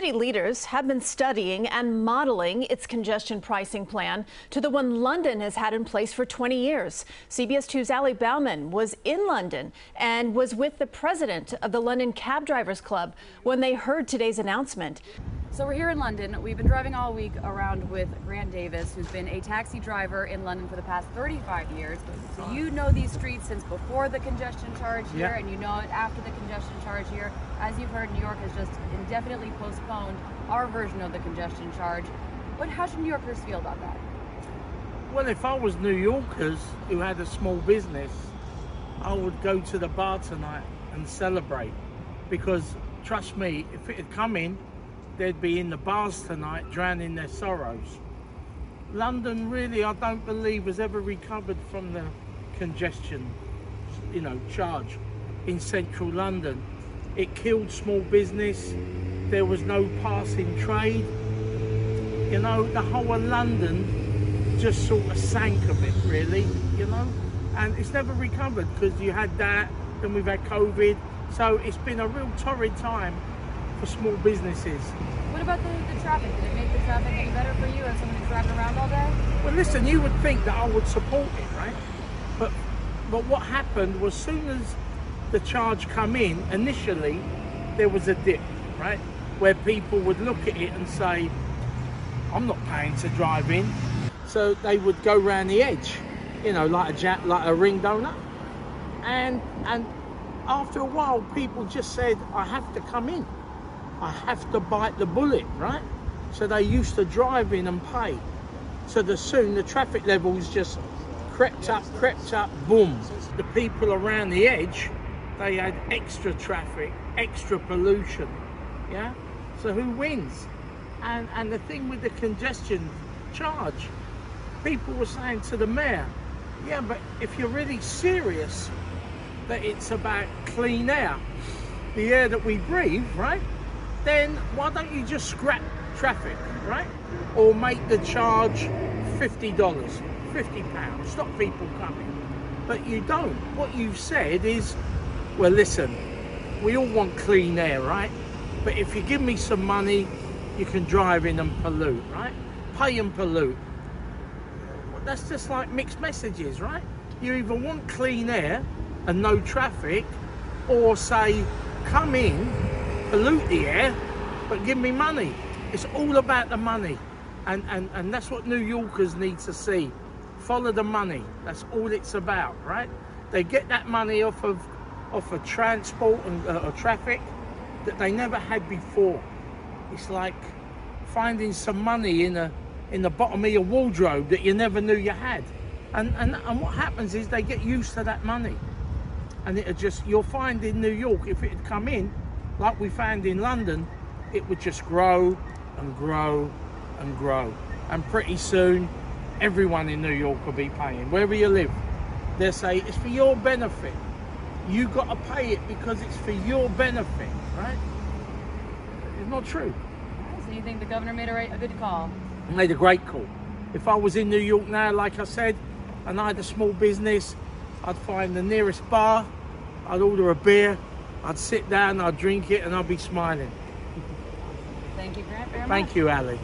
city leaders have been studying and modeling its congestion pricing plan to the one London has had in place for 20 years. CBS 2's Bauman was in London and was with the president of the London Cab Drivers Club when they heard today's announcement. So we're here in London. We've been driving all week around with Grant Davis, who's been a taxi driver in London for the past 35 years. So you know these streets since before the congestion charge here, and you know it after the congestion charge here. As you've heard, New York has just indefinitely postponed our version of the congestion charge. But how should New Yorkers feel about that? Well, if I was New Yorkers who had a small business, I would go to the bar tonight and celebrate. Because, trust me, if it had come in, they'd be in the bars tonight drowning their sorrows. London really, I don't believe, has ever recovered from the congestion, charge in central London. It killed small business. There was no passing trade. The whole of London just sort of sank a bit, really, and it's never recovered because you had that, then we've had COVID. So it's been a real torrid time for small businesses. What about the traffic? Did it make the traffic any better for you as someone who's driving around all day? Well, listen, you would think that I would support it, right? But what happened was, soon as the charge come in, initially there was a dip, right? Where people would look at it and say, I'm not paying to drive in. So they would go round the edge, like a ring donut. And after a while, people just said, I have to come in. I have to bite the bullet, right? So they used to drive in and pay. So soon the traffic levels just crept up, boom. The people around the edge, they had extra traffic, extra pollution, yeah? So who wins? And the thing with the congestion charge, people were saying to the mayor, yeah, but if you're really serious that it's about clean air, the air that we breathe, right? Then why don't you just scrap traffic, right? Or make the charge $50, £50, stop people coming. But you don't. What you've said is, well, listen, we all want clean air, right? But if you give me some money, you can drive in and pollute, right? Pay and pollute. Well, that's just like mixed messages, right? You either want clean air and no traffic, or say, come in, pollute the air, but give me money. It's all about the money. And that's what New Yorkers need to see. Follow the money. That's all it's about, right? They get that money off of transport and traffic that they never had before. It's like finding some money in the bottom of your wardrobe that you never knew you had. And what happens is they get used to that money. And you'll find in New York, if it had come in, like we found in London, it would just grow and grow and grow. And pretty soon, everyone in New York will be paying. Wherever you live, they'll say, it's for your benefit. You got to pay it because it's for your benefit, right? It's not true. So you think the governor made a good call? He made a great call. If I was in New York now, like I said, and I had a small business, I'd find the nearest bar, I'd order a beer, I'd sit down, I'd drink it, and I'd be smiling. Thank you, Grant, very much. Thank you, Ali.